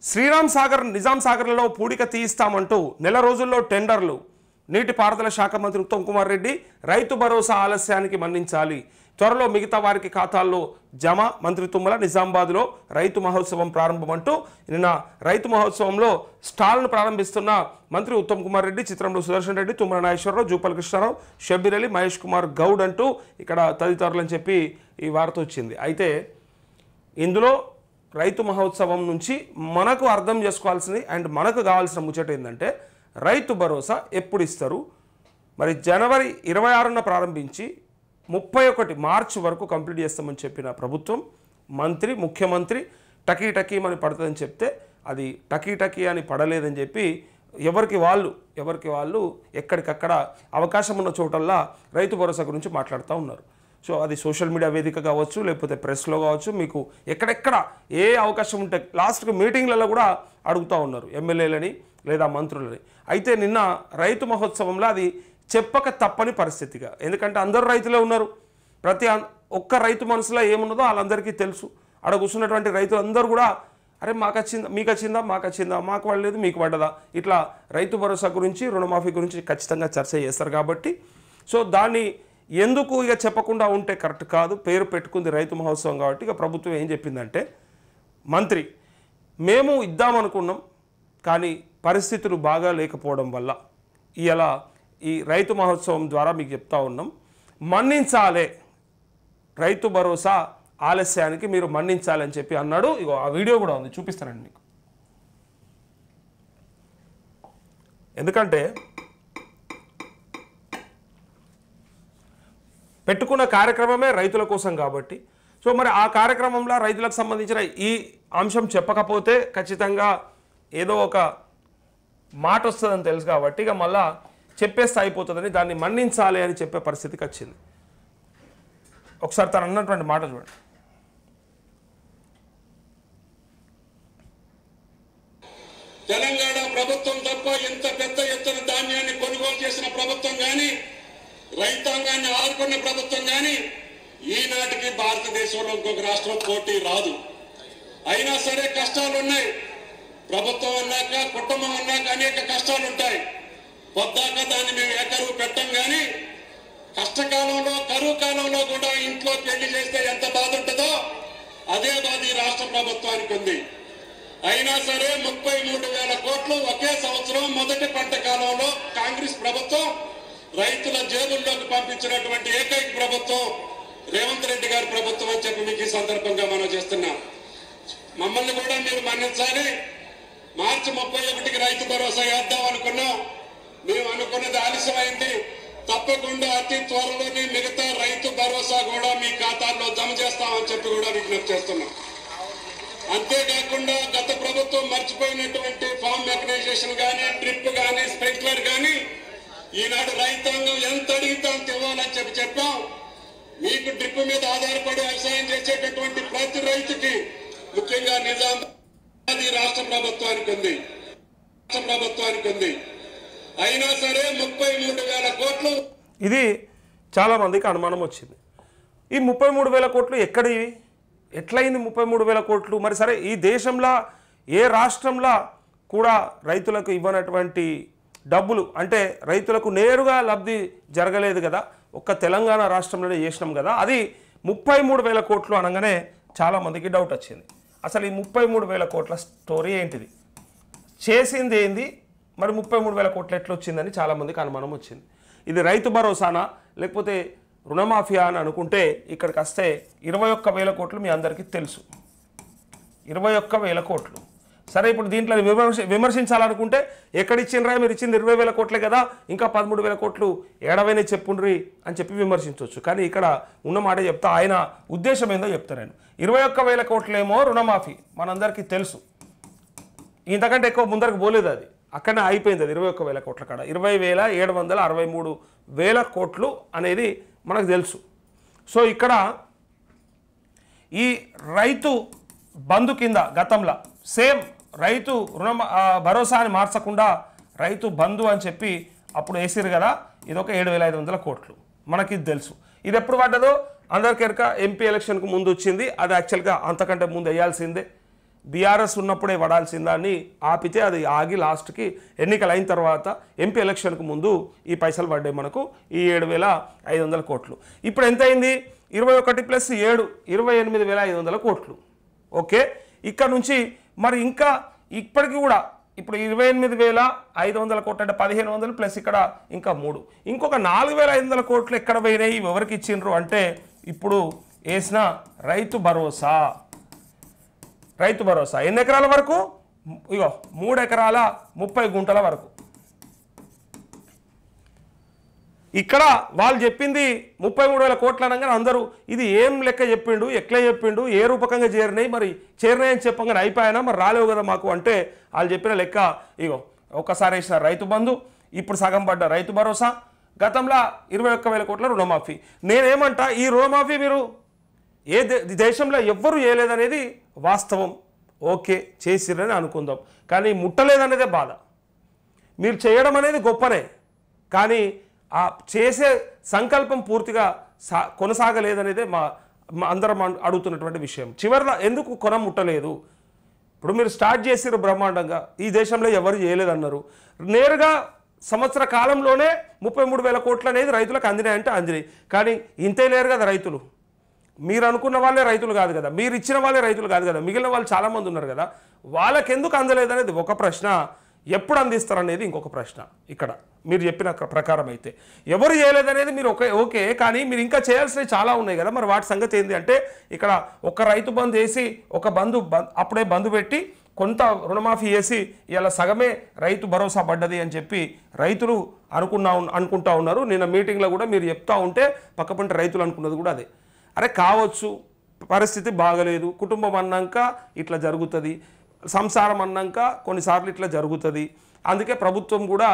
శ్రీరామ్ సాగర్ నిజాం సాగర్లలో పూడిక తీయిస్తామంటూ నెల రోజుల్లో టెండర్లు. నీటిపారుదల శాఖ మంత్రి ఉత్తమ్ కుమార్ రెడ్డి రైతు భరోసా ఆలస్యానికి మన్నించాలి, త్వరలో మిగతా వారికి ఖాతాల్లో జమ. మంత్రి తుమ్మల నిజామాబాద్లో రైతు మహోత్సవం ప్రారంభమంటూ నిన్న రైతు మహోత్సవంలో స్టాల్ను ప్రారంభిస్తున్న మంత్రి ఉత్తమ్ కుమార్ రెడ్డి, చిత్రంలో సుదర్శన్ రెడ్డి, తుమ్మల నాగేశ్వరరావు, జూపల్ కృష్ణారావు, షబ్బీర్ అలీ, మహేష్ కుమార్ గౌడ్ అంటూ ఇక్కడ తదితరులని చెప్పి ఈ వార్త వచ్చింది. అయితే ఇందులో రైతు మహోత్సవం నుంచి మనకు అర్థం చేసుకోవాల్సింది అండ్ మనకు కావాల్సిన ముచ్చట ఏంటంటే రైతు భరోసా ఎప్పుడు ఇస్తారు. మరి జనవరి 26న ప్రారంభించి 31 మార్చి వరకు కంప్లీట్ చేస్తామని చెప్పిన ప్రభుత్వం, మంత్రి, ముఖ్యమంత్రి టకీ పడుతుందని చెప్తే అది టకీ అని పడలేదని చెప్పి ఎవరికి వాళ్ళు ఎక్కడికక్కడ అవకాశం ఉన్న చోటల్లా రైతు భరోసా గురించి మాట్లాడుతూ ఉన్నారు. సో అది సోషల్ మీడియా వేదిక కావచ్చు, లేకపోతే ప్రెస్లో కావచ్చు, మీకు ఎక్కడెక్కడ ఏ అవకాశం ఉంటే లాస్ట్కి మీటింగ్లలో కూడా అడుగుతూ ఉన్నారు ఎమ్మెల్యేలని లేదా మంత్రులని. అయితే నిన్న రైతు మహోత్సవంలో అది చెప్పక తప్పని పరిస్థితిగా, ఎందుకంటే అందరూ రైతులే ఉన్నారు. ఒక్క రైతు మనసులో ఏమున్నదో వాళ్ళందరికీ తెలుసు. ఆడ కూర్చున్నటువంటి రైతులు అందరూ కూడా అరే మాకు వచ్చిందా మాకు పడలేదు మీకు పడ్డదా, ఇట్లా రైతు భరోసా గురించి, రుణమాఫీ గురించి ఖచ్చితంగా చర్చ చేస్తారు. కాబట్టి సో దాన్ని ఎందుకు ఇక చెప్పకుండా ఉంటే కరెక్ట్ కాదు. పేరు పెట్టుకుంది రైతు మహోత్సవం కాబట్టి ఇక ప్రభుత్వం ఏం చెప్పిందంటే, మంత్రి మేము ఇద్దామనుకున్నాం కానీ పరిస్థితులు బాగా లేకపోవడం వల్ల ఇలా ఈ రైతు మహోత్సవం ద్వారా మీకు చెప్తా ఉన్నాం, మన్నించాలే, రైతు భరోసా ఆలస్యానికి మీరు మన్నించాలని చెప్పి అన్నాడు. ఇగో ఆ వీడియో కూడా ఉంది, చూపిస్తానండి మీకు. ఎందుకంటే పెట్టుకున్న కార్యక్రమమే రైతుల కోసం కాబట్టి, సో మరి ఆ కార్యక్రమంలో రైతులకు సంబంధించిన ఈ అంశం చెప్పకపోతే ఖచ్చితంగా ఏదో ఒక మాట వస్తుందని తెలుసు కాబట్టి ఇక మళ్ళా చెప్పేస్తే అయిపోతుందని దాన్ని మన్నించాలి అని చెప్పే పరిస్థితికి వచ్చింది. ఒకసారి తను అన్నటువంటి మాట చూడండి. తెలంగాణ ప్రభుత్వం తప్ప ఇంత పెద్ద ఎత్తున ధాన్యాన్ని కొనుగోలు చేసిన ప్రభుత్వం కానీ, రైతాంగాన్ని ఆదుకున్న ప్రభుత్వం కానీ ఈనాటికి భారతదేశంలో ఇంకొక రాష్ట్రం పోటీ రాదు. అయినా సరే కష్టాలు ఉన్నాయి. ప్రభుత్వం అన్నాక, కుటుంబం అన్నాక అనేక కష్టాలు ఉంటాయి. పొద్దాక దాన్ని మేము ఏకరువు పెట్టం కానీ కష్టకాలంలో, కరువు కాలంలో కూడా ఇంట్లో పెళ్లి చేస్తే ఎంత బాధ ఉంటుందో అదే బాధ ఈ రాష్ట్ర ప్రభుత్వానికి ఉంది. అయినా సరే 33,000 కోట్లు ఒకే సంవత్సరం మొదటి పంట కాలంలో కాంగ్రెస్ ప్రభుత్వం రైతుల జేబుల్లోకి పంపించినటువంటి ఏకైక ప్రభుత్వం రేవంత్ రెడ్డి గారి ప్రభుత్వం అని చెప్పి మీకు ఈ సందర్భంగా మనం చేస్తున్నాం. మమ్మల్ని కూడా మీరు మన్నించాలి. మార్చి 31కి రైతు భరోసా వేద్దాం అనుకున్నాం. మేము అనుకున్నది ఆలస్యమైంది. తప్పకుండా అతి త్వరలోనే మిగతా రైతు భరోసా కూడా మీ ఖాతాల్లో జమ చేస్తామని చెప్పి కూడా విజ్ఞప్తి చేస్తున్నాం. అంతేకాకుండా గత ప్రభుత్వం మర్చిపోయినటువంటి ఫార్మ్ మెకనైజేషన్ కానీ, డ్రిప్ కానీ, స్ప్రింక్లర్ కానీ ఈనాడు రైతాంగం ఎంత అడిగితే అంత ఇవ్వాలని చెప్పాం. మీకు డ్రిప్ మీద ఆధారపడి వ్యవసాయం చేసేటటువంటి ప్రతి రైతుకి, ముఖ్యంగా నిజామాబాద్ రాష్ట్ర ప్రభుత్వానికి ఉంది. అయినా సరే 33,000 కోట్లు. ఇది చాలామందికి అనుమానం వచ్చింది. ఈ 33,000 కోట్లు ఎక్కడివి, ఎట్లయింది 33,000 కోట్లు? మరి సరే, ఈ దేశంలో ఏ రాష్ట్రంలో కూడా రైతులకు ఇవ్వనటువంటి డబ్బులు, అంటే రైతులకు నేరుగా లబ్ధి జరగలేదు కదా, ఒక్క తెలంగాణ రాష్ట్రంలోనే చేసినాం కదా. అది 33,000 కోట్లు అనగానే చాలామందికి డౌట్ వచ్చింది. అసలు ఈ 33,000 కోట్ల స్టోరీ ఏంటిది, చేసింది ఏంది, మరి 33,000 కోట్లు ఎట్లా వచ్చిందని చాలామందికి అనుమానం వచ్చింది. ఇది రైతు భరోసానా లేకపోతే రుణమాఫియా అని అనుకుంటే ఇక్కడికి వస్తే 21,000 కోట్లు మీ అందరికీ తెలుసు. 21,000 కోట్లు. సరే, ఇప్పుడు దీంట్లో విమర్శించాలనుకుంటే ఎక్కడిచ్చిండ్రా, మీరు ఇచ్చింది 20,000 కోట్లే కదా, ఇంకా 13,000 కోట్లు ఏడవైనా చెప్పుండ్రి అని చెప్పి విమర్శించవచ్చు. కానీ ఇక్కడ ఉన్న మాట చెప్తా, ఆయన ఉద్దేశం ఏందో చెప్తాను నేను. 21,000 కోట్లేమో రుణమాఫీ మనందరికీ తెలుసు. ఇంతకంటే ఎక్కువ ముందరకు పోలేదు, అది అక్కడనే అయిపోయింది. అది 21,000 కోట్ల కాడ 20,763,000 కోట్లు అనేది మనకు తెలుసు. సో ఇక్కడ ఈ రైతు బంధు కింద గతంలో సేమ్ రైతు భరోసాని మార్చకుండా రైతు బంధు అని చెప్పి అప్పుడు వేసిరు కదా, ఇదొక 7,500 కోట్లు మనకి తెలుసు. ఇది ఎప్పుడు పడ్డదో అందరికీ ఎరక, ఎంపీ ఎలక్షన్కు ముందు వచ్చింది. అది యాక్చువల్గా అంతకంటే ముందు వేయాల్సిందే. బీఆర్ఎస్ ఉన్నప్పుడే పడాల్సిందాన్ని ఆపితే అది ఆగి లాస్ట్కి ఎన్నికలు అయిన తర్వాత ఎంపీ ఎలక్షన్కు ముందు ఈ పైసలు పడ్డాయి మనకు ఈ 7,500 కోట్లు. ఇప్పుడు ఎంత అయింది? 21 + 7 28,500 కోట్లు. ఓకే, ఇక్కడ నుంచి మరి ఇంకా ఇప్పటికి కూడా ఇప్పుడు 28,500 కోట్లు అంటే 1,500 ప్లస్ ఇక్కడ ఇంకా 3 ఇంకొక 4,500 కోట్లు ఎక్కడ పోయినాయి, ఎవరికి ఇచ్చిండ్రు అంటే ఇప్పుడు వేసిన రైతు భరోసా. రైతు భరోసా ఎన్ని ఎకరాల వరకు? ఇగో 3 ఎకరాల 30 గుంటల వరకు. ఇక్కడ వాళ్ళు చెప్పింది 33,000 కోట్లు అనగానే అందరూ ఇది ఏం లెక్క చెప్పిండు, ఎట్లా చెప్పిండు, ఏ రూపకంగా చేరినాయి, మరి చేరినాయని చెప్పగానే అయిపోయానా, మరి రాలేవు కదా మాకు అంటే వాళ్ళు చెప్పిన లెక్క ఇగో ఒక్కసారి వేసిన రైతు బంధు, ఇప్పుడు సగం పడ్డ రైతు భరోసా, గతంలో 21,000 కోట్ల రుణమాఫీ. నేనేమంటా ఈ రుణమాఫీ మీరు ఏ దేశంలో ఎవ్వరూ చేయలేదనేది వాస్తవం. ఓకే, చేసిరని అనుకుందాం, కానీ ముట్టలేదనేదే బాధ. మీరు చేయడం అనేది గొప్పనే, కానీ ఆ చేసే సంకల్పం పూర్తిగా కొనసాగలేదనేదే మా అందరం అడుగుతున్నటువంటి విషయం. చివరిలో ఎందుకు కొన ముట్టలేదు? ఇప్పుడు మీరు స్టార్ట్ చేసిరు బ్రహ్మాండంగా, ఈ దేశంలో ఎవరు చేయలేదన్నారు. నేరుగా సంవత్సర కాలంలోనే 33,000 కోట్లు అనేది రైతులకు అందినాయంటే అందినాయి, కానీ ఇంతే లేరు కదా రైతులు. మీరు అనుకున్న వాళ్ళే రైతులు కాదు కదా, మీరు ఇచ్చిన వాళ్ళే రైతులు కాదు కదా, మిగిలిన వాళ్ళు చాలామంది ఉన్నారు కదా, వాళ్ళకి ఎందుకు అందలేదనేది ఒక ప్రశ్న. ఎప్పుడు అందిస్తారనేది ఇంకొక ప్రశ్న. ఇక్కడ మీరు చెప్పిన ప్రకారం అయితే ఎవరు చేయలేదనేది మీరు ఓకే, కానీ మీరు ఇంకా చేయాల్సినవి చాలా ఉన్నాయి కదా, మరి వాటి సంగతి ఏంటి అంటే ఇక్కడ ఒక రైతు బంధు వేసి ఒక అప్పుడే బంధు పెట్టి కొంత రుణమాఫీ చేసి ఇలా సగమే రైతు భరోసా పడ్డది అని చెప్పి రైతులు అనుకుంటా ఉన్నారు. నిన్న మీటింగ్లో కూడా మీరు చెప్తా ఉంటే పక్కపంట రైతులు అనుకున్నది కూడా అదే. అరే కావచ్చు, పరిస్థితి బాగలేదు, కుటుంబం అన్నాక ఇట్లా జరుగుతుంది, సంసారం అన్నాక కొన్నిసార్లు ఇట్లా జరుగుతుంది, అందుకే ప్రభుత్వం కూడా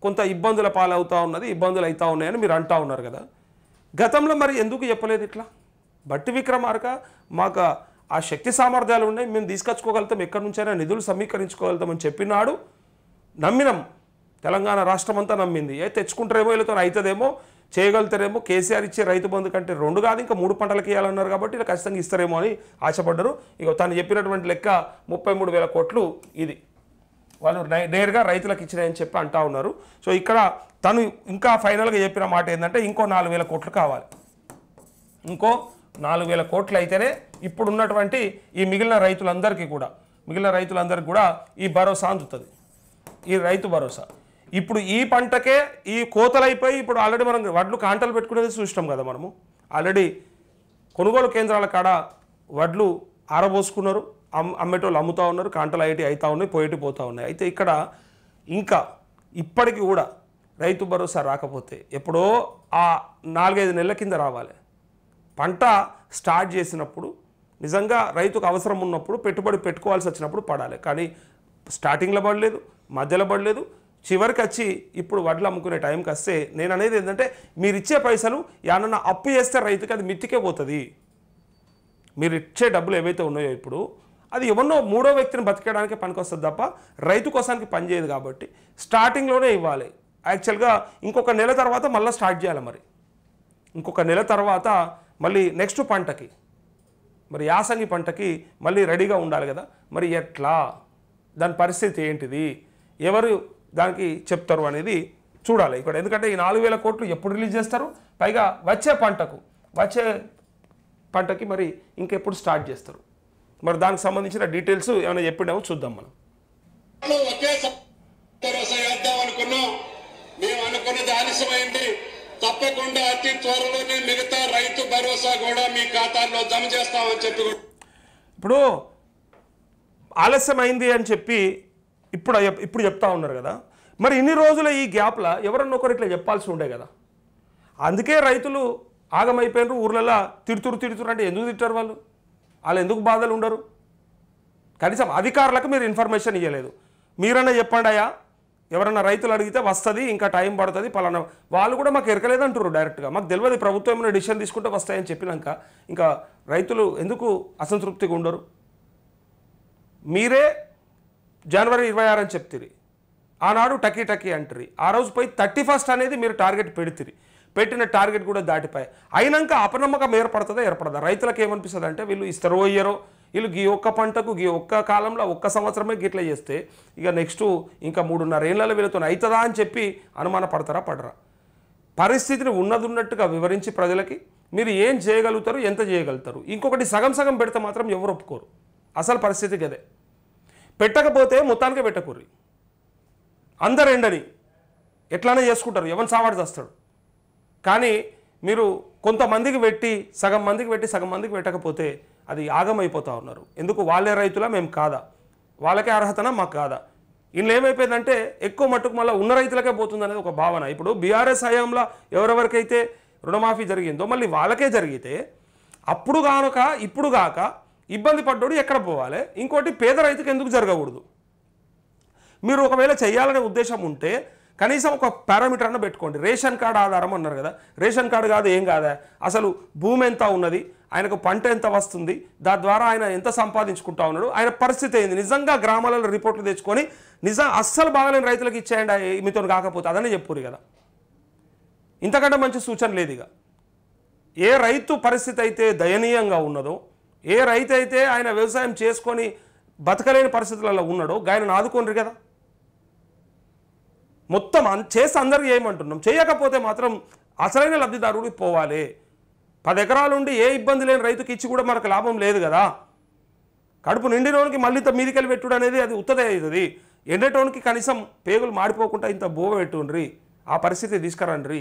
కొంత ఇబ్బందుల పాలవుతూ ఉన్నది, ఇబ్బందులు అవుతూ ఉన్నాయని మీరు అంటూ ఉన్నారు కదా. గతంలో మరి ఎందుకు చెప్పలేదు ఇట్లా? బట్టి విక్రమార్క మాకు ఆ శక్తి సామర్థ్యాలు ఉన్నాయి, మేము తీసుకొచ్చుకోగలుగుతాం, ఎక్కడి నుంచైనా నిధులు సమీకరించుకోగలుగుతామని చెప్పినాడు. నమ్మినాం, తెలంగాణ రాష్ట్రం అంతా నమ్మింది. తెచ్చుకుంటారేమో, వీళ్ళతో అవుతుందేమో, చేయగలుగుతారేమో, కేసీఆర్ ఇచ్చే రైతు బంధు కంటే 2 కాదు ఇంకా 3 పంటలకు ఇవ్వాలన్నారు కాబట్టి ఇలా ఖచ్చితంగా ఇస్తారేమో అని ఆశపడ్డారు. ఇక తను చెప్పినటువంటి లెక్క 33,000 కోట్లు ఇది వాళ్ళు నేరుగా రైతులకు ఇచ్చినాయని చెప్పి అంటా ఉన్నారు. సో ఇక్కడ తను ఇంకా ఫైనల్గా చెప్పిన మాట ఏంటంటే ఇంకో 4,000 కోట్లు కావాలి. ఇంకో 4,000 కోట్లు అయితేనే ఇప్పుడు ఉన్నటువంటి ఈ మిగిలిన రైతులందరికీ కూడా ఈ భరోసా అందుతుంది, ఈ రైతు భరోసా. ఇప్పుడు ఈ పంటకే ఈ కోతలైపోయి ఇప్పుడు ఆల్రెడీ మనం వడ్లు కాంటలు పెట్టుకునేది చూసినాం కదా. మనము ఆల్రెడీ కొనుగోలు కేంద్రాల కాడ వడ్లు ఆరబోసుకున్నారు, అమ్మేటోళ్ళు అమ్ముతూ ఉన్నారు, కాంటలు అవుతూ ఉన్నాయి, పోతూ ఉన్నాయి. అయితే ఇక్కడ ఇంకా ఇప్పటికీ కూడా రైతు భరోసా రాకపోతే ఎప్పుడో ఆ 4-5 నెలల కింద రావాలి. పంట స్టార్ట్ చేసినప్పుడు నిజంగా రైతుకు అవసరం ఉన్నప్పుడు పెట్టుబడి పెట్టుకోవాల్సి వచ్చినప్పుడు పడాలి, కానీ స్టార్టింగ్లో పడలేదు, మధ్యలో పడలేదు, చివరికి వచ్చి ఇప్పుడు వడ్లు అమ్ముకునే టైంకి వస్తే నేను అనేది ఏంటంటే మీరు ఇచ్చే పైసలు ఏమన్నా అప్పు చేస్తే రైతుకి అది మిత్తికే పోతుంది. మీరు ఇచ్చే డబ్బులు ఏవైతే ఉన్నాయో ఇప్పుడు అది ఎవరినో 3వ వ్యక్తిని బతికేయడానికి పనికొస్తుంది తప్ప రైతు కోసానికి పనిచేయదు. కాబట్టి స్టార్టింగ్లోనే ఇవ్వాలి. యాక్చువల్గా ఇంకొక నెల తర్వాత మళ్ళీ స్టార్ట్ చేయాలి. మరి ఇంకొక నెల తర్వాత మళ్ళీ నెక్స్ట్ పంటకి, మరి యాసంగి పంటకి మళ్ళీ రెడీగా ఉండాలి కదా. మరి ఎట్లా, దాని పరిస్థితి ఏంటిది, ఎవరు దానికి చెప్తారు అనేది చూడాలి ఇక్కడ. ఎందుకంటే ఈ 4,000 కోట్లు ఎప్పుడు రిలీజ్ చేస్తారు, పైగా వచ్చే పంటకి మరి ఇంకెప్పుడు స్టార్ట్ చేస్తారు, మరి దానికి సంబంధించిన డీటెయిల్స్ ఏమైనా చెప్పినామో చూద్దాం మనం. మేము అనుకున్నది ఆలస్యమైంది, తప్పకుండా అతి త్వరలోనే మిగతా రైతు భరోసా కూడా మీ ఖాతాల్లో జమ చేస్తామని చెప్పి ఇప్పుడు ఆలస్యమైంది అని చెప్పి ఇప్పుడు చెప్తా ఉన్నారు కదా. మరి ఇన్ని రోజుల ఈ గ్యాప్లో ఎవరన్నా ఒకరు ఇట్లా చెప్పాల్సి ఉండే కదా. అందుకే రైతులు ఆగమైపోయినారు, ఊర్లలో తిడుతురు అంటే ఎందుకు తిట్టారు వాళ్ళు ఎందుకు బాధలు ఉండరు? కనీసం అధికారులకు మీరు ఇన్ఫర్మేషన్ ఇవ్వలేదు. మీరన్నా చెప్పండి అయ్యా, ఎవరన్నా రైతులు అడిగితే వస్తుంది, ఇంకా టైం పడుతుంది పలానా, వాళ్ళు కూడా మాకు ఎరకలేదు అంటారు డైరెక్ట్గా. మాకు తెలియదు, ప్రభుత్వం ఏమైనా డిసిషన్ తీసుకుంటే వస్తాయని చెప్పినాక ఇంకా రైతులు ఎందుకు అసంతృప్తిగా ఉండరు? మీరే జనవరి 26 అని చెప్తిరి, ఆనాడు టకీ అంటారు, ఆ రోజు పోయి 31st అనేది మీరు టార్గెట్ పెడితిరి, పెట్టిన టార్గెట్ కూడా దాటిపోయి అయినాక అపనమ్మకం ఏర్పడదా? రైతులకు ఏమనిపిస్తుంది అంటే వీళ్ళు ఇస్తారో ఇయ్యరో, వీళ్ళు ఈ ఒక్క పంటకు ఈ ఒక్క కాలంలో ఒక్క సంవత్సరమే గిట్లా చేస్తే ఇక నెక్స్ట్ ఇంకా 3.5 ఏళ్ళలో వీళ్ళతో అవుతుందా అని చెప్పి అనుమాన పడరా? పరిస్థితిని ఉన్నట్టుగా వివరించి ప్రజలకి మీరు ఏం చేయగలుగుతారు, ఎంత చేయగలుగుతారు. ఇంకొకటి సగం పెడితే మాత్రం ఎవరు ఒప్పుకోరు. అసలు పరిస్థితికి అదే. పెట్టకపోతే మొత్తానికే పెట్టకూర్రి. అందరు ఎండని ఎట్లానే చేసుకుంటారు, ఎవరిని సావాడు చేస్తాడు. కానీ మీరు కొంతమందికి పెట్టి సగం మందికి పెట్టకపోతే అది ఆగమైపోతూ ఉన్నారు. ఎందుకు వాళ్ళే రైతులా మేము కాదా, వాళ్ళకే అర్హతనా మాకు కాదా. ఇందులో ఏమైపోయిందంటే ఎక్కువ మట్టుకు మళ్ళీ ఉన్న రైతులకే పోతుంది అనేది ఒక భావన. ఇప్పుడు బీఆర్ఎస్ హయాంలో ఎవరెవరికైతే రుణమాఫీ జరిగిందో మళ్ళీ వాళ్ళకే జరిగితే అప్పుడు కానుక ఇప్పుడు కాక ఇబ్బంది పడ్డోడు ఎక్కడ పోవాలి. ఇంకోటి పేద రైతుకు ఎందుకు జరగకూడదు. మీరు ఒకవేళ చేయాలనే ఉద్దేశం ఉంటే కనీసం ఒక పారామీటర్ అన్న పెట్టుకోండి. రేషన్ కార్డు ఆధారం అన్నారు కదా, రేషన్ కార్డు కాదు ఏం కాదా, అసలు భూమి ఎంత ఉన్నది, ఆయనకు పంట ఎంత వస్తుంది, దాని ద్వారా ఆయన ఎంత సంపాదించుకుంటా ఉన్నాడు, ఆయన పరిస్థితి ఏంది, నిజంగా గ్రామాలలో రిపోర్ట్లు తెచ్చుకొని అస్సలు బాగాలేని రైతులకు ఇచ్చేయండి మీతో కాకపోతే అదనే చెప్పురు కదా. ఇంతకంటే మంచి సూచన లేదు. ఇక ఏ రైతు పరిస్థితి అయితే దయనీయంగా ఉన్నదో, ఏ రైతు అయితే ఆయన వ్యవసాయం చేసుకొని బతకలేని పరిస్థితులలో ఉన్నాడో ఆయన ఆదుకోండి కదా. మొత్తం చేసి అందరికీ ఏమంటున్నాం, చేయకపోతే మాత్రం అసలైన లబ్ధిదారుడికి పోవాలి. 10 ఎకరాలు ఉండి ఏ ఇబ్బంది లేని రైతుకి ఇచ్చి కూడా మనకు లాభం లేదు కదా. కడుపు నిండినోనికి మళ్ళీ ఇంత మీదికెళ్ళి పెట్టుడు అనేది అది ఉత్తదే అవుతుంది. ఎండేటోనికి కనీసం పేగులు మాడిపోకుండా ఇంత బోవ పెట్టుండ్రి, ఆ పరిస్థితి తీసుకురండి.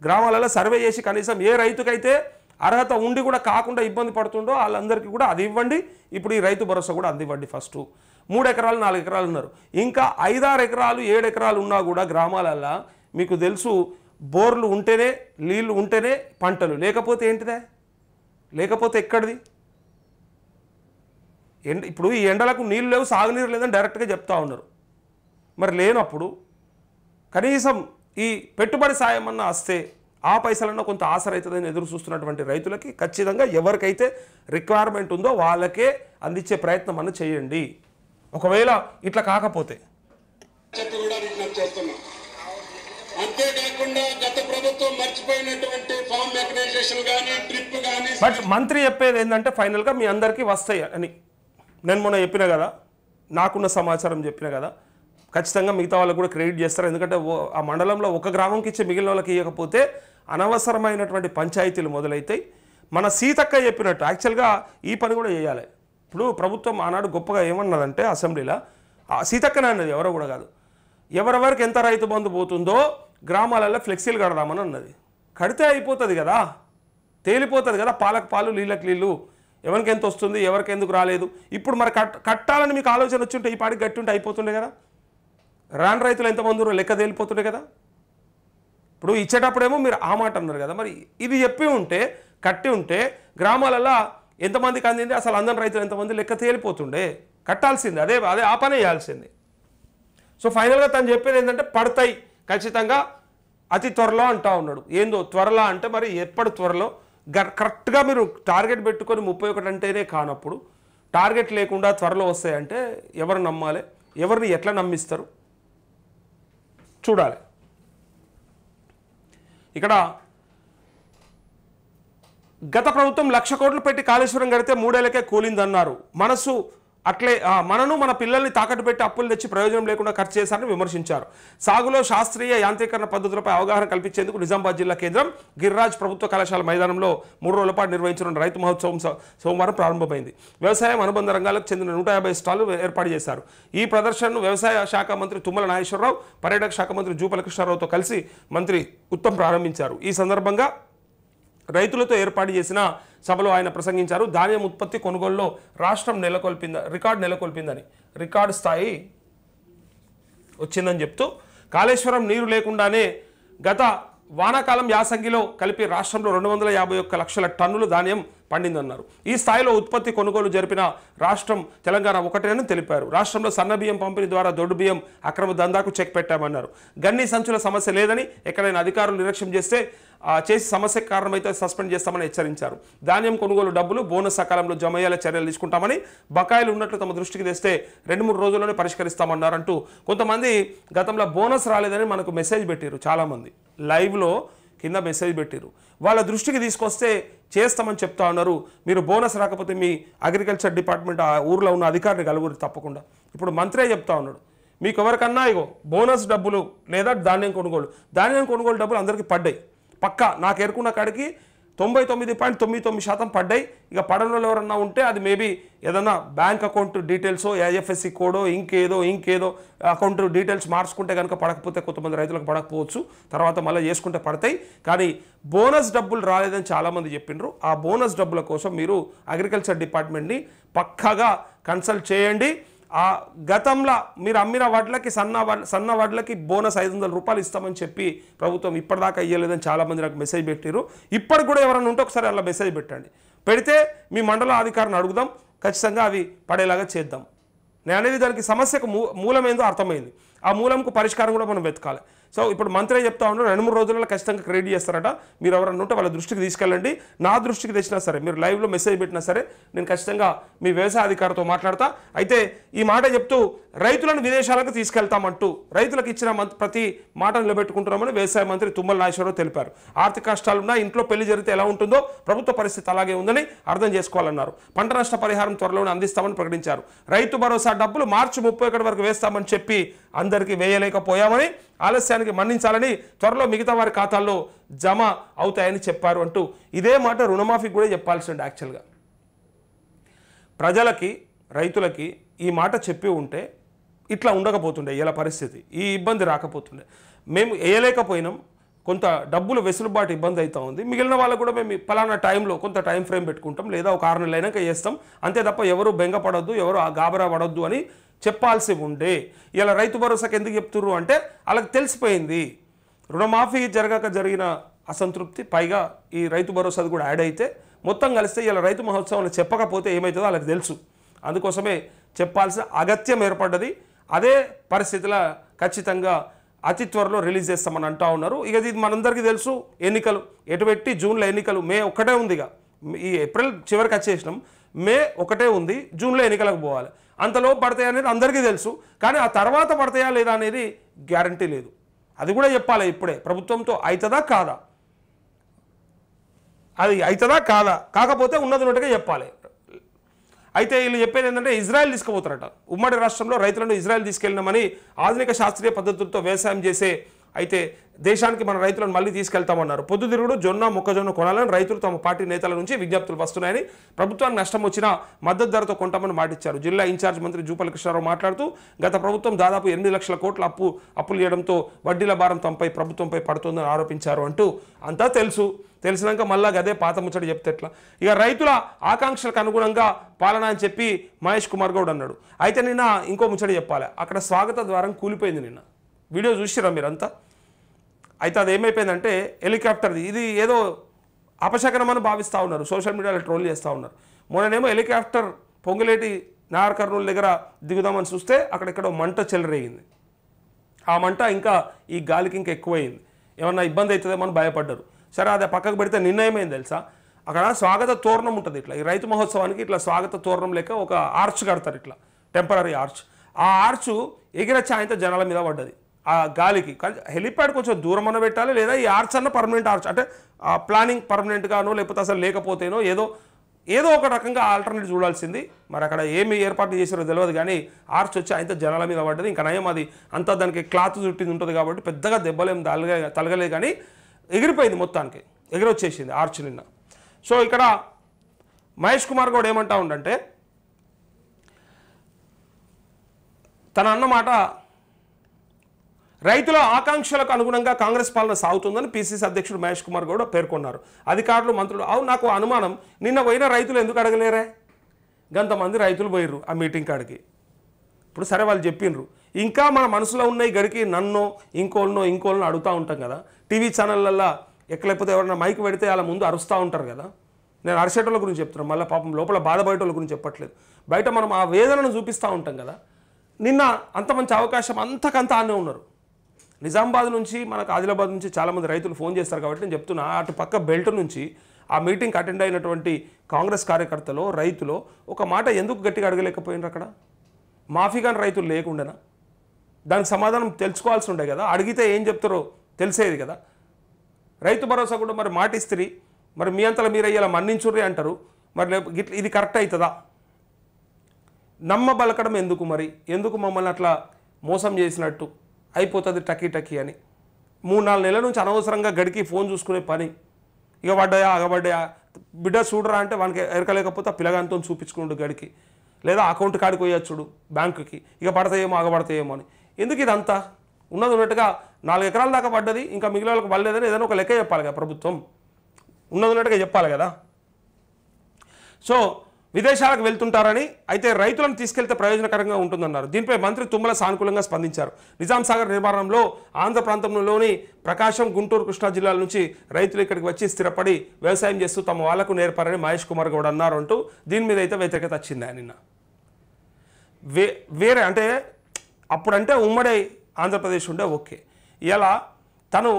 గ్రామాలలో సర్వే చేసి కనీసం ఏ రైతుకైతే అర్హత ఉండి కూడా కాకుండా ఇబ్బంది పడుతుండో వాళ్ళందరికీ కూడా అది ఇవ్వండి. ఇప్పుడు ఈ రైతు భరోసా కూడా అందివ్వండి. ఫస్ట్ 3 ఎకరాలు 4 ఎకరాలు ఉన్నారు, ఇంకా 5-6 ఎకరాలు 7 ఎకరాలు ఉన్నా కూడా గ్రామాలల్లో మీకు తెలుసు బోర్లు ఉంటేనే నీళ్లు ఉంటేనే పంటలు, లేకపోతే ఏంటిదే, లేకపోతే ఎక్కడిది. ఇప్పుడు ఈ ఎండలకు నీళ్ళు లేవు, సాగునీరు లేదని డైరెక్ట్గా చెప్తా ఉన్నారు. మరి లేనప్పుడు కనీసం ఈ పెట్టుబడి సాయం అన్న వస్తే ఆ పైసలన్నా కొంత ఆసర అవుతుందని ఎదురు చూస్తున్నటువంటి రైతులకి ఖచ్చితంగా ఎవరికైతే రిక్వైర్మెంట్ ఉందో వాళ్ళకే అందించే ప్రయత్నం అన్న చేయండి. ఒకవేళ ఇట్లా కాకపోతే అంతేకాకుండా గత ప్రభుత్వం మర్చిపోయినటువంటి ఫార్మ్ మెకనైజేషన్ కానీ డ్రిప్ కానీ బట్ మంత్రి చెప్పేది ఏంటంటే ఫైనల్గా మీ అందరికీ వస్తాయి అని నేను మొన్న చెప్పిన కదా, నాకున్న సమాచారం చెప్పిన కదా. ఖచ్చితంగా మిగతా వాళ్ళకు కూడా క్రెడిట్ చేస్తారు. ఎందుకంటే ఆ మండలంలో ఒక గ్రామంకి ఇచ్చే మిగిలిన వాళ్ళకి ఇవ్వకపోతే అనవసరమైనటువంటి పంచాయతీలు మొదలవుతాయి. మన సీతక్క చెప్పినట్టు యాక్చువల్గా ఈ పని కూడా చేయాలి. ఇప్పుడు ప్రభుత్వం ఆనాడు గొప్పగా ఏమన్నదంటే అసెంబ్లీలో సీతక్కనే అన్నది, ఎవరో కూడా కాదు, ఎవరెవరికి ఎంత రైతు బంధు పోతుందో గ్రామాలలో ఫ్లెక్సీలు కడదామని అన్నది. కడితే అయిపోతుంది కదా, తేలిపోతుంది కదా, పాలకు పాలు నీళ్ళకి నీళ్ళు, ఎవరికి ఎంత వస్తుంది ఎవరికి ఎందుకు రాలేదు. ఇప్పుడు మరి కట్టాలని మీకు ఆలోచన వచ్చి ఉంటే ఈ పాటికి గట్టి ఉంటే అయిపోతుండే కదా. రాని రైతులు ఎంతమంది లెక్క తేలిపోతుండే కదా. ఇప్పుడు ఇచ్చేటప్పుడేమో మీరు ఆ మాట అన్నారు కదా, మరి ఇది చెప్పి ఉంటే కట్టి ఉంటే గ్రామాలలో ఎంతమందికి అందింది, అసలు అందరి రైతులు ఎంతమంది లెక్క తేలిపోతుండే. కట్టాల్సింది అదే ఆ పనే చేయాల్సింది. సో ఫైనల్గా తను చెప్పేది ఏంటంటే పడతాయి ఖచ్చితంగా అతి త్వరలో అంటా ఉన్నాడు. ఏందో త్వరలో అంటే మరి ఎప్పటి త్వరలో, కరెక్ట్గా మీరు టార్గెట్ పెట్టుకొని 31 అంటేనే కానప్పుడు టార్గెట్ లేకుండా త్వరలో వస్తాయంటే ఎవరు నమ్మాలి, ఎవరిని ఎట్లా నమ్మిస్తారు చూడాలి. ఇక్కడ గత ప్రభుత్వం 1,00,000 కోట్లు పెట్టి కాళేశ్వరం కడితే 3 ఏళ్లకే కూలిందన్నారు. మనసు అట్లే మనను మన పిల్లల్ని తాకట్టు పెట్టి అప్పులు తెచ్చి ప్రయోజనం లేకుండా ఖర్చు చేశారని విమర్శించారు. సాగులో శాస్త్రీయ యాంత్రీకరణ పద్ధతులపై అవగాహన కల్పించేందుకు నిజామాబాద్ జిల్లా కేంద్రం గిరిరాజ్ ప్రభుత్వ కళాశాల మైదానంలో 3 రోజుల పాటు నిర్వహించిన రైతు మహోత్సవం సోమవారం ప్రారంభమైంది. వ్యవసాయం అనుబంధ రంగాలకు చెందిన 150 స్టాళ్లు ఏర్పాటు చేశారు. ఈ ప్రదర్శనను వ్యవసాయ శాఖ మంత్రి తుమ్మల నాగేశ్వరరావు, పర్యాటక శాఖ మంత్రి జూపల్లి కృష్ణారావుతో కలిసి మంత్రి ఉత్తమ్ ప్రారంభించారు. ఈ సందర్భంగా రైతులతో ఏర్పాటు చేసిన సభలో ఆయన ప్రసంగించారు. ధాన్యం ఉత్పత్తి కొనుగోలులో రాష్ట్రం రికార్డు నెలకొల్పిందని, రికార్డు స్థాయి వచ్చిందని చెప్తూ కాళేశ్వరం నీరు లేకుండానే గత వానాకాలం యాసంగిలో కలిపి రాష్ట్రంలో 251 లక్షల టన్నులు ధాన్యం పండిందన్నారు. ఈ స్థాయిలో ఉత్పత్తి కొనుగోలు జరిపిన రాష్ట్రం తెలంగాణ ఒకటేనని తెలిపారు. రాష్ట్రంలో సన్న బియ్యం పంపిణీ ద్వారా దొడ్డు బియ్యం అక్రమ దందాకు చెక్ పెట్టామన్నారు. గన్ని సంచుల సమస్య లేదని, ఎక్కడైనా అధికారులు నిర్లక్ష్యం చేసి సమస్యకు కారణమైతే సస్పెండ్ చేస్తామని హెచ్చరించారు. ధాన్యం కొనుగోలు డబ్బులు బోనస్ సకాలంలో జమ అయ్యేలా చర్యలు తీసుకుంటామని, బకాయిలు ఉన్నట్లు తమ దృష్టికి తెస్తే 2-3 రోజుల్లోనే పరిష్కరిస్తామన్నారంటూ కొంతమంది గతంలో బోనస్ రాలేదని మనకు మెసేజ్ పెట్టారు. చాలామంది లైవ్లో కింద మెసేజ్ పెట్టారు. వాళ్ళ దృష్టికి తీసుకొస్తే చేస్తామని చెప్తా ఉన్నారు. మీరు బోనస్ రాకపోతే మీ అగ్రికల్చర్ డిపార్ట్మెంట్ ఆ ఊర్లో ఉన్న అధికారిని కలుగురు తప్పకుండా. ఇప్పుడు మంత్రే చెప్తా ఉన్నాడు, మీకు ఎవరికన్నా ఇగో బోనస్ డబ్బులు లేదా ధాన్యం కొనుగోలు డబ్బులు అందరికీ పడ్డాయి. పక్కా నాకు ఎరుకున్న కాడికి 99.99% పడ్డాయి. ఇక పడనలో ఎవరన్నా ఉంటే అది మేబీ ఏదన్నా బ్యాంక్ అకౌంట్ డీటెయిల్సో ఐఎఫ్ఎస్సి కోడో ఇంకేదో అకౌంట్ డీటెయిల్స్ మార్చుకుంటే కనుక పడకపోతే కొంతమంది రైతులకు పడకపోవచ్చు, తర్వాత మళ్ళీ చేసుకుంటే పడతాయి. కానీ బోనస్ డబ్బులు రాలేదని చాలామంది చెప్పిండ్రు. ఆ బోనస్ డబ్బుల కోసం మీరు అగ్రికల్చర్ డిపార్ట్మెంట్ని పక్కాగా కన్సల్ట్ చేయండి. ఆ గతంలో మీరు అమ్మిన వడ్లకి సన్న వడ్లకి బోనస్ 500 రూపాయలు ఇస్తామని చెప్పి ప్రభుత్వం ఇప్పటిదాకా ఇవ్వలేదని చాలామంది నాకు మెసేజ్ పెట్టారు. ఇప్పటికి కూడా ఎవరైనా ఉంటే ఒకసారి అలా మెసేజ్ పెట్టండి. పెడితే మీ మండల అధికారిని అడుగుదాం, ఖచ్చితంగా అవి పడేలాగా చేద్దాం. నేను అనేది దానికి సమస్యకు మూలమేందో అర్థమైంది. ఆ మూలంకు పరిష్కారం కూడా మనం వెతకాలి. సో ఇప్పుడు మంత్రి చెప్తా ఉన్నారు 2-3 రోజుల్లో ఖచ్చితంగా క్రెడిట్ చేస్తారట. మీరు ఎవరన్నా ఉంటే వాళ్ళ దృష్టికి తీసుకెళ్ళండి. నా దృష్టికి తెచ్చినా సరే, మీరు లైవ్లో మెసేజ్ పెట్టినా సరే నేను ఖచ్చితంగా మీ వ్యవసాయ అధికారితో మాట్లాడతా. అయితే ఈ మాట చెప్తూ రైతులను విదేశాలకు తీసుకెళ్తామంటూ రైతులకు ఇచ్చిన ప్రతి మాట నిలబెట్టుకుంటున్నామని వ్యవసాయ మంత్రి తుమ్మల నాగేశ్వరరావు తెలిపారు. ఆర్థిక కష్టాలున్నా ఇంట్లో పెళ్లి జరిగితే ఎలా ఉంటుందో ప్రభుత్వ పరిస్థితి అలాగే ఉందని అర్థం చేసుకోవాలన్నారు. పంట నష్ట పరిహారం త్వరలోనే అందిస్తామని ప్రకటించారు. రైతు భరోసా డబ్బులు మార్చి 31 వరకు వేస్తామని చెప్పి అందరికీ వేయలేకపోయామని, ఆలస్యానికి మన్నించాలని, త్వరలో మిగతా వారి ఖాతాల్లో జమ అవుతాయని చెప్పారు అంటూ ఇదే మాట రుణమాఫీకి కూడా చెప్పాల్సింది. యాక్చువల్గా ప్రజలకి రైతులకి ఈ మాట చెప్పి ఉంటే ఇట్లా ఉండకపోతుండే, ఇలా పరిస్థితి ఈ ఇబ్బంది రాకపోతుండే. మేము వేయలేకపోయినాం, కొంత డబ్బులు వెసులుబాటు ఇబ్బంది అవుతూ ఉంది. మిగిలిన వాళ్ళకు కూడా మేము పలానా టైంలో కొంత టైం ఫ్రేమ్ పెట్టుకుంటాం, లేదా ఒక 6 నెలలు అయినాక చేస్తాం, అంతే తప్ప ఎవరు బెంగపడొద్దు, ఎవరు గాబరా పడొద్దు అని చెప్పాల్సి ఉండే. ఇలా రైతు భరోసాకి ఎందుకు చెప్తున్నారు అంటే వాళ్ళకి తెలిసిపోయింది రుణమాఫీ జరిగిన అసంతృప్తి, పైగా ఈ రైతు భరోసాది కూడా యాడ్ అయితే మొత్తం కలిస్తే ఇలా రైతు మహోత్సవంలో చెప్పకపోతే ఏమవుతుందో వాళ్ళకి తెలుసు. అందుకోసమే చెప్పాల్సిన అగత్యం ఏర్పడ్డది. అదే పరిస్థితిలో ఖచ్చితంగా అతి త్వరలో రిలీజ్ చేస్తామని అంటా ఉన్నారు. ఇక ఇది మనందరికీ తెలుసు, ఎన్నికలు ఎటు పెట్టి జూన్లో ఎన్నికలు, మే 1 ఉంది. ఇక ఈ ఏప్రిల్ చివరికి వచ్చేసినాం, మే 1 ఉంది, జూన్లో ఎన్నికలకు పోవాలి. అంతలో పడతాయి అనేది అందరికీ తెలుసు. కానీ ఆ తర్వాత పడతాయా లేదా అనేది గ్యారంటీ లేదు. అది కూడా చెప్పాలి ఇప్పుడే. ప్రభుత్వంతో అవుతుందా కాదా, అది అవుతుందా కాదా, కాకపోతే ఉన్నదిన్నట్టుగా చెప్పాలి. అయితే వీళ్ళు చెప్పేది ఏంటంటే ఇజ్రాయెల్ తీసుకుపోతారట. ఉమ్మడి రాష్ట్రంలో రైతులను ఇజ్రాయెల్ తీసుకెళ్ళినామని, ఆధునిక శాస్త్రీయ పద్ధతులతో వ్యవసాయం చేసే అయితే దేశానికి మన రైతులను మళ్ళీ తీసుకెళ్తామన్నారు. పొద్దుతిరుగుడు జొన్న మొక్కజొన్న కొనాలని రైతులు తమ పార్టీ నేతల నుంచి విజ్ఞప్తులు వస్తున్నాయని, ప్రభుత్వానికి నష్టం వచ్చినా మద్దతు ధరతో కొంటామని మాటిచ్చారు. జిల్లా ఇన్ఛార్జ్ మంత్రి జూపల్లి కృష్ణారావు మాట్లాడుతూ గత ప్రభుత్వం దాదాపు 8 లక్షల కోట్ల అప్పులు చేయడంతో వడ్డీల భారం ప్రభుత్వంపై పడుతుందని ఆరోపించారు అంటూ అంతా తెలిసినాక మళ్ళా అదే పాత ముచ్చట చెప్తే ఎట్లా. ఇక రైతుల ఆకాంక్షలకు అనుగుణంగా పాలన అని చెప్పి మహేష్ కుమార్ గౌడ్ అన్నాడు. అయితే నిన్న ఇంకో ముచ్చట చెప్పాలి, అక్కడ స్వాగత ద్వారం కూలిపోయింది. నిన్న వీడియో చూసిరా మీరంతా. అయితే అది ఏమైపోయిందంటే హెలికాప్టర్ది, ఇది ఏదో అపశకనమని భావిస్తూ ఉన్నారు, సోషల్ మీడియాలో ట్రోల్ చేస్తూ ఉన్నారు. మొన్ననేమో హెలికాప్టర్ పొంగులేటి నాగర్ కర్నూలు దగ్గర దిగుదామని చూస్తే అక్కడెక్కడో మంట చెలరేగింది. ఆ మంట ఇంకా ఈ గాలికి ఇంకా ఎక్కువైంది, ఏమన్నా ఇబ్బంది అవుతుందేమో అని భయపడ్డారు. సరే అది పక్కకు పెడితే నిన్న ఏమైంది తెలుసా, అక్కడ స్వాగత తోరణం ఉంటుంది. ఇట్లా ఈ రైతు మహోత్సవానికి ఇట్లా స్వాగత తోరణం లెక్క ఒక ఆర్చ్ కడతారు, ఇట్లా టెంపరీ ఆర్చ్. ఆ ఆర్చ్ ఎగిరొచ్చి ఆయనతో జనాల మీద పడ్డది ఆ గాలికి. హెలిప్యాడ్ కొంచెం దూరం అన్న పెట్టాలి, లేదా ఈ ఆర్చ్ అన్న పర్మనెంట్ ఆర్చ్, అంటే ప్లానింగ్ పర్మనెంట్గానో లేకపోతే అసలు లేకపోతేనో ఏదో ఒక రకంగా ఆల్టర్నేట్ చూడాల్సింది. మరి అక్కడ ఏమి ఏర్పాట్లు చేసారో తెలియదు, కానీ ఆర్చ్ వచ్చి ఆయనతో జనాల మీద పడ్డది. ఇంకా నయం అది అంతా దానికి క్లాత్ చుట్టింది ఉంటుంది కాబట్టి పెద్దగా దెబ్బలేం తలగలేదు, కానీ ఎగిరిపోయింది, మొత్తానికి ఎగిరొచ్చేసింది ఆర్చ్ నిన్న. సో ఇక్కడ మహేష్ కుమార్ గౌడ్ ఏమంటా ఉండంటే, తన అన్నమాట రైతుల ఆకాంక్షలకు అనుగుణంగా కాంగ్రెస్ పాలన సాగుతుందని పిసిసి అధ్యక్షుడు మహేష్ కుమార్ గౌడ్ పేర్కొన్నారు. అధికారులు మంత్రులు నాకు అనుమానం, నిన్న పోయిన రైతులు ఎందుకు అడగలేరే, గంతమంది రైతులు పోయిర్రు ఆ మీటింగ్ కాడికి. ఇప్పుడు సరే వాళ్ళు చెప్పిండ్రు, ఇంకా మన మనసులో ఉన్నాయి గడికి నన్నో ఇంకోళ్ళనో అడుగుతూ ఉంటాం కదా. టీవీ ఛానళ్ళల్లో ఎక్కలేకపోతే ఎవరైనా మైక్ పెడితే వాళ్ళ ముందు అరుస్తూ ఉంటారు కదా. నేను అరిసేటోళ్ళ గురించి చెప్తున్నాను, మళ్ళీ పాపం లోపల బాధపడేటోళ్ళ గురించి చెప్పట్లేదు. బయట మనం ఆ వేదనను చూపిస్తూ ఉంటాం కదా. నిన్న అంత మంచి అవకాశం అంతకంతా ఆనే ఉన్నారు. నిజామాబాద్ నుంచి మనకు ఆదిలాబాద్ నుంచి చాలామంది రైతులు ఫోన్ చేస్తారు కాబట్టి నేను చెప్తున్నా, అటు పక్క బెల్ట్ నుంచి ఆ మీటింగ్కి అటెండ్ అయినటువంటి కాంగ్రెస్ కార్యకర్తలు రైతులు ఒక మాట ఎందుకు గట్టిగా అడగలేకపోయినారు? అక్కడ మాఫీ కానీ రైతులు లేకుండానా? దానికి సమాధానం తెలుసుకోవాల్సి ఉండే కదా. అడిగితే ఏం చెప్తారో తెలిసేది కదా. రైతు భరోసా కూడా మరి మాటిస్త్రీ మరి మీ అంతలో మీరు అయ్యేలా మన్నించుర్రి అంటారు. మరి ఇది కరెక్ట్ అవుతుందా? నమ్మబలకడం ఎందుకు? మరి ఎందుకు మమ్మల్ని అట్లా మోసం చేసినట్టు అయిపోతుంది టకీ టకీ అని 3-4 నెలల నుంచి అనవసరంగా గడికి ఫోన్ చూసుకునే పని. ఇక పడ్డాయా అగబడ్డాయా బిడ్డ చూడరా అంటే వానికి ఎరకలేకపోతే ఆ పిల్లగానితో చూపించుకుంటూ గడికి, లేదా అకౌంట్ కాడికి పోయచ్చుడు బ్యాంకుకి, ఇక పడతాయేమో అగబడతాయేమో అని. ఎందుకు ఇదంతా? ఉన్నది ఉన్నట్టుగా 4 ఎకరాల దాకా పడ్డది, ఇంకా మిగిలిన వాళ్ళకి పడలేదని ఏదైనా ఒక లెక్క చెప్పాలి కదా ప్రభుత్వం, ఉన్నది ఉన్నట్టుగా చెప్పాలి కదా. సో విదేశాలకు వెళ్తుంటారని, అయితే రైతులను తీసుకెళ్తే ప్రయోజనకరంగా ఉంటుందన్నారు. దీనిపై మంత్రి తుమ్మల సానుకూలంగా స్పందించారు. నిజాం సాగర్ నిర్మాణంలో ఆంధ్ర ప్రాంతంలోని ప్రకాశం, గుంటూరు, కృష్ణా జిల్లాల నుంచి రైతులు ఇక్కడికి వచ్చి స్థిరపడి వ్యవసాయం చేస్తూ తమ వాళ్లకు నేర్పారని మహేష్ కుమార్ గౌడ్ అన్నారు అంటూ దీని మీద అయితే వ్యతిరేకత వచ్చింది. నిన్న వేరే అంటే అప్పుడంటే ఉమ్మడి ఆంధ్రప్రదేశ్ ఉండే ఓకే, ఇలా తను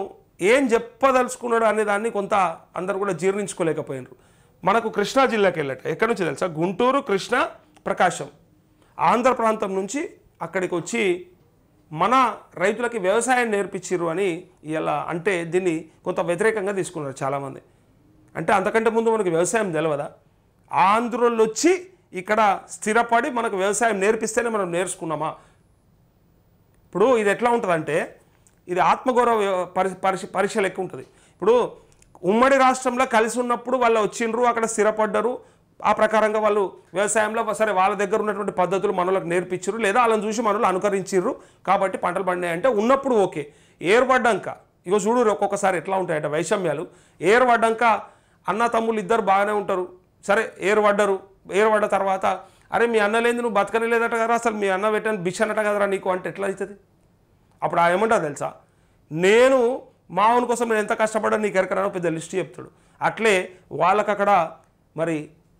ఏం చెప్పదలుచుకున్నాడు అనే దాన్ని కొంత అందరు కూడా జీర్ణించుకోలేకపోయినారు. మనకు కృష్ణా జిల్లాకి వెళ్ళట ఎక్కడి నుంచి తెలుసా? గుంటూరు, కృష్ణా, ప్రకాశం ఆంధ్ర ప్రాంతం నుంచి అక్కడికి వచ్చి మన రైతులకి వ్యవసాయం నేర్పించారు అని ఇలా అంటే దీన్ని కొంత వ్యతిరేకంగా తీసుకున్నారు చాలామంది. అంటే అంతకంటే ముందు మనకు వ్యవసాయం తెలియదా? ఆంధ్రులు వచ్చి ఇక్కడ స్థిరపడి మనకు వ్యవసాయం నేర్పిస్తేనే మనం నేర్చుకున్నామా? ఇప్పుడు ఇది ఎట్లా ఉంటుందంటే ఇది ఆత్మగౌరవ పరీక్ష లెక్క ఉంటుంది. ఇప్పుడు ఉమ్మడి రాష్ట్రంలో కలిసి ఉన్నప్పుడు వాళ్ళు వచ్చిండ్రు, అక్కడ స్థిరపడ్డరు, ఆ ప్రకారంగా వాళ్ళు వ్యవసాయంలో సరే వాళ్ళ దగ్గర ఉన్నటువంటి పద్ధతులు మనలకు నేర్పించారు, లేదా వాళ్ళని చూసి మనలు అనుకరించారు కాబట్టి పంటలు పండినాయి అంటే ఉన్నప్పుడు ఓకే. ఏర్పడ్డాక ఇగో చూడు ఒక్కొక్కసారి ఎట్లా ఉంటాయంటే వైషమ్యాలు. ఏర్పడ్డాక అన్న తమ్ముళ్ళు ఇద్దరు బాగానే ఉంటారు, సరే ఏర్పడ్డ తర్వాత అరే మీ అన్న లేని నువ్వు బతకనే లేదట కదా, అసలు మీ అన్న పెట్టని బిష్ అన్నట కదరా నీకు అంటే ఎట్లా అవుతుంది? అప్పుడు ఏమంటా తెలుసా, నేను మావుని కోసం నేను ఎంత కష్టపడ్డా నీకు ఎరకరానో పెద్ద లిస్ట్ చెప్తాడు. అట్లే వాళ్ళకి అక్కడ మరి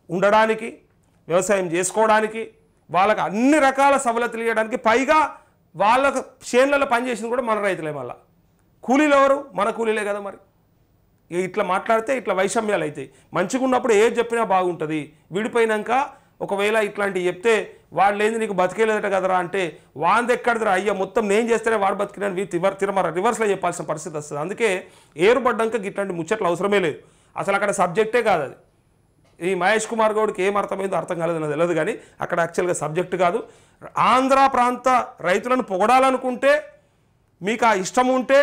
ఉండడానికి, వ్యవసాయం చేసుకోవడానికి, వాళ్ళకి అన్ని రకాల సవలతులు ఇవ్వడానికి, పైగా వాళ్ళకు చేనులలో పనిచేసింది కూడా మన రైతులే. మళ్ళీ కూలీలు ఎవరు? మన కూలీలే కదా. మరి ఇట్లా మాట్లాడితే ఇట్లా వైషమ్యాలు అవుతాయి. మంచిగా ఉన్నప్పుడు ఏది చెప్పినా బాగుంటుంది, విడిపోయినాక ఒకవేళ ఇట్లాంటివి చెప్తే వాడు లేని నీకు బతికేలేదట కదరా అంటే వాంది ఎక్కడిదిరా అయ్యా మొత్తం నేను చేస్తేనే వాడు బతికినాను రివర్స్లో చెప్పాల్సిన పరిస్థితి వస్తుంది. అందుకే ఏర్పడ్డాక ఇట్లాంటి ముచ్చట్లు అవసరమే లేదు. అసలు అక్కడ సబ్జెక్టే కాదు అది. ఈ మహేష్ కుమార్ గౌడ్కి ఏం అర్థమైందో అర్థం కాలేదని తెలియదు, కానీ అక్కడ యాక్చువల్గా సబ్జెక్టు కాదు. ఆంధ్ర ప్రాంత రైతులను పొగడాలనుకుంటే మీకు ఆ ఇష్టం ఉంటే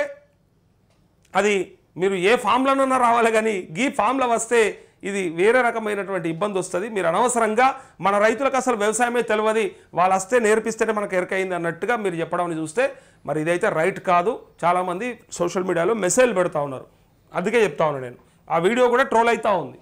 అది మీరు ఏ ఫామ్లోనన్నా రావాలి, కానీ ఈ ఫామ్లో వస్తే ఇది వేరే రకమైనటువంటి ఇబ్బంది వస్తుంది. మీరు అనవసరంగా మన రైతులకు అసలు వ్యవసాయమే తెలియదు, వాళ్ళు వస్తే నేర్పిస్తేనే మనకు ఎరకైంది అన్నట్టుగా మీరు చెప్పడం చూస్తే మరి ఇదైతే రైట్ కాదు. చాలామంది సోషల్ మీడియాలో మెసేజ్లు పెడతా ఉన్నారు, అందుకే చెప్తా ఉన్నాను నేను. ఆ వీడియో కూడా ట్రోల్ అవుతూ ఉంది.